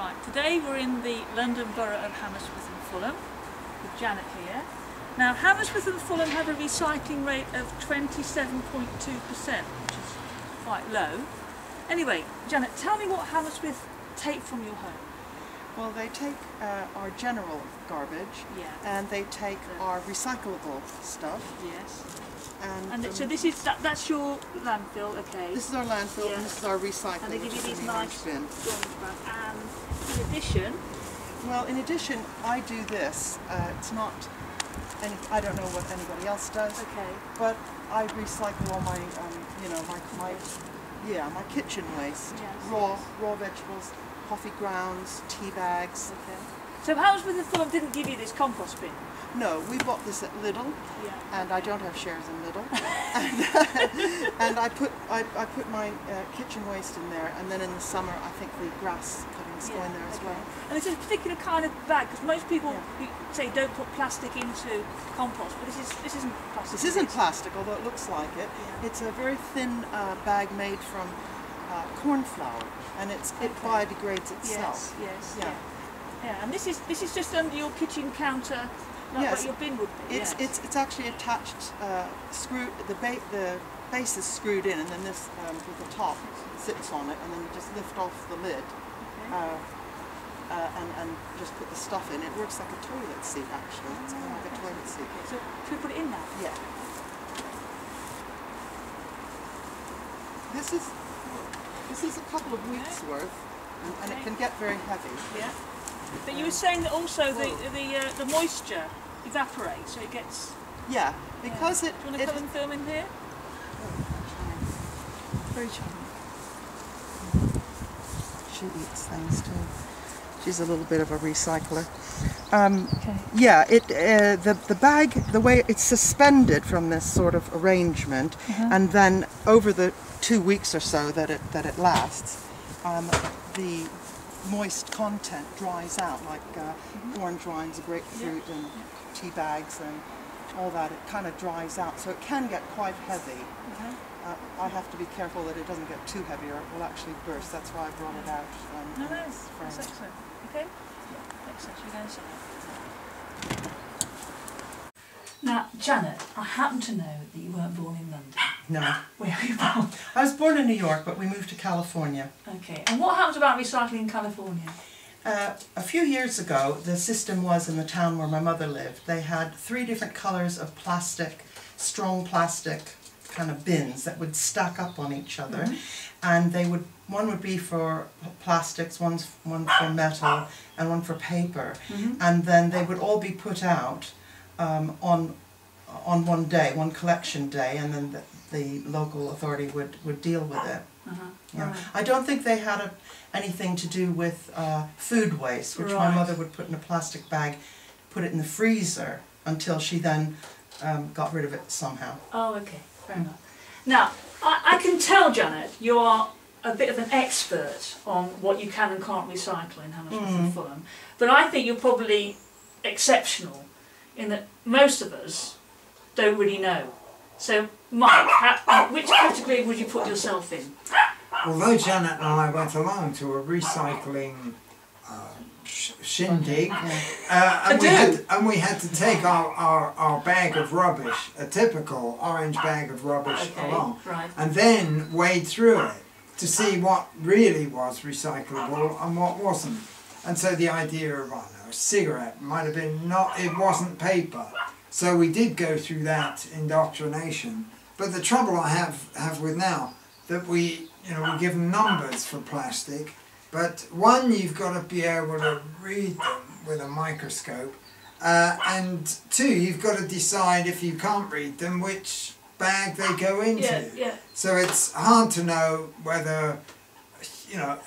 Right, today we're in the London Borough of Hammersmith and Fulham with Janet here. Now Hammersmith and Fulham have a recycling rate of 27.2%, which is quite low. Anyway, Janet, tell me what Hammersmith take from your home. Well, they take our general garbage, and they take our recyclable stuff. Yes. And so this is that's your landfill, okay? This is our landfill, and this is our recycling. And they give you these nice bins. And in in addition, I do this. It's not. I don't know what anybody else does. Okay. But I recycle all my, my kitchen waste. Yes. Raw vegetables, coffee grounds, tea bags. Okay. So Hammersmith and Fulham didn't give you this compost bin? No, we bought this at Lidl, and I don't have shares in Lidl. and I put my kitchen waste in there, and then in the summer I think the grass cuttings go in there as well. And it's a particular kind of bag, because most people say don't put plastic into compost, but this isn't plastic. This isn't plastic, although it looks like it. Yeah. It's a very thin bag made from corn flour, and it biodegrades itself. Yes. Yeah. And this is just under your kitchen counter. Like what your bin would be. It's actually attached, the base is screwed in, and then this with the top sits on it, and then you just lift off the lid, and just put the stuff in. It works like a toilet seat actually. It's kind of like a toilet seat. Okay. So should we put it in now? Yeah. This is a couple of weeks worth, and it can get very heavy. Yeah. But you were saying that also the moisture evaporates, so it gets... Yeah, because it... Do you want to come and film in here? Very charming. She eats things too. She's a little bit of a recycler. Yeah, the bag, the way it's suspended from this sort of arrangement, and then over the 2 weeks or so that it lasts, the moist content dries out, like orange rinds, grapefruit, and tea bags and all that. It kind of dries out, so it can get quite heavy. I have to be careful that it doesn't get too heavy, or it will actually burst. That's why I brought it out. That's excellent. Okay. Excellent. You're going to say. Now, Janet, I happen to know that you weren't born in London. No. Where were you born? I was born in New York, but we moved to California. Okay. And what happens about recycling in California? A few years ago, the system was in the town where my mother lived. They had 3 different colours of plastic, strong plastic kind of bins that would stack up on each other, and one would be for plastics, one for metal, and one for paper, and then they would all be put out on one day, one collection day, and then the local authority would deal with it. I don't think they had anything to do with food waste, which my mother would put in a plastic bag, put it in the freezer until she then got rid of it somehow. Oh, okay, fair enough. Now, I can tell, Janet, you are a bit of an expert on what you can and can't recycle in Hammersmith and Fulham, but I think you're probably exceptional in that most of us don't really know. So, Mike, which category would you put yourself in? Although Janet and I went along to a recycling shindig, and we had to take our bag of rubbish, a typical orange bag of rubbish, along, and then wade through it to see what really was recyclable and what wasn't. And so the idea of a cigarette might have been it wasn't paper. So we did go through that indoctrination. But the trouble I have with now, that we give them numbers for plastic, but one, you've got to be able to read them with a microscope, and 2, you've got to decide, if you can't read them, which bag they go into. So it's hard to know whether,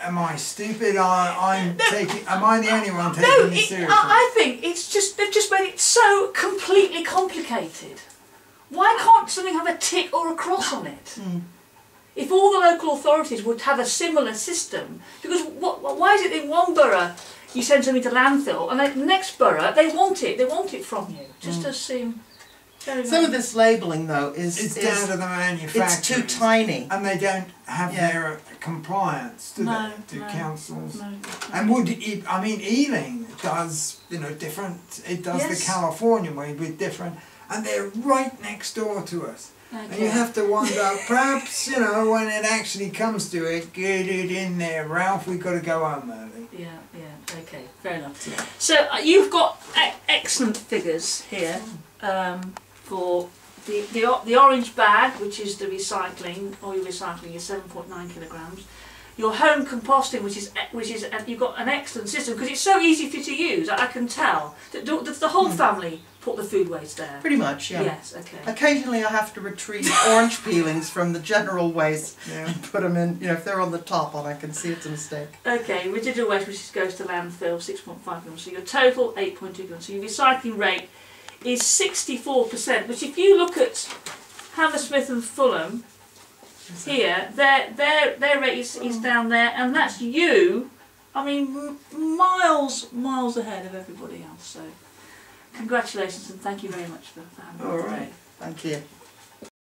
am I stupid? Am I the only one taking this seriously? I think they've just made it so completely complicated. Why can't something have a tick or a cross on it? If all the local authorities would have a similar system, because why is it in one borough you send something to landfill, and the next borough they want it from you? It just does seem Some of this labelling though is down to the manufacturers. It's too tiny. And they don't have their compliance, do they? Do councils? No. And I mean, Ealing does, different, it does the California way with different, and they're right next door to us. Okay. And you have to wonder, perhaps, when it actually comes to it, get it in there, Ralph, we've got to go home early. Yeah, okay, fair enough. Yeah. So you've got excellent figures here for the orange bag, which is the recycling, or your recycling is 7.9 kilograms. Your home composting, which is you've got an excellent system because it's so easy for you to use. I can tell. Does the whole family put the food waste there? Pretty much, yeah. Yes, okay. Occasionally I have to retrieve orange peelings from the general waste and put them in, if they're on the top and I can see it's a mistake. Okay, residual waste which goes to landfill, 6.5 grams. So your total, 8.2 grams. So your recycling rate is 64%, which if you look at Hammersmith and Fulham, here, their rate is down there, and that's you, I mean, miles ahead of everybody else. So, congratulations and thank you very much for having me today. Thank you.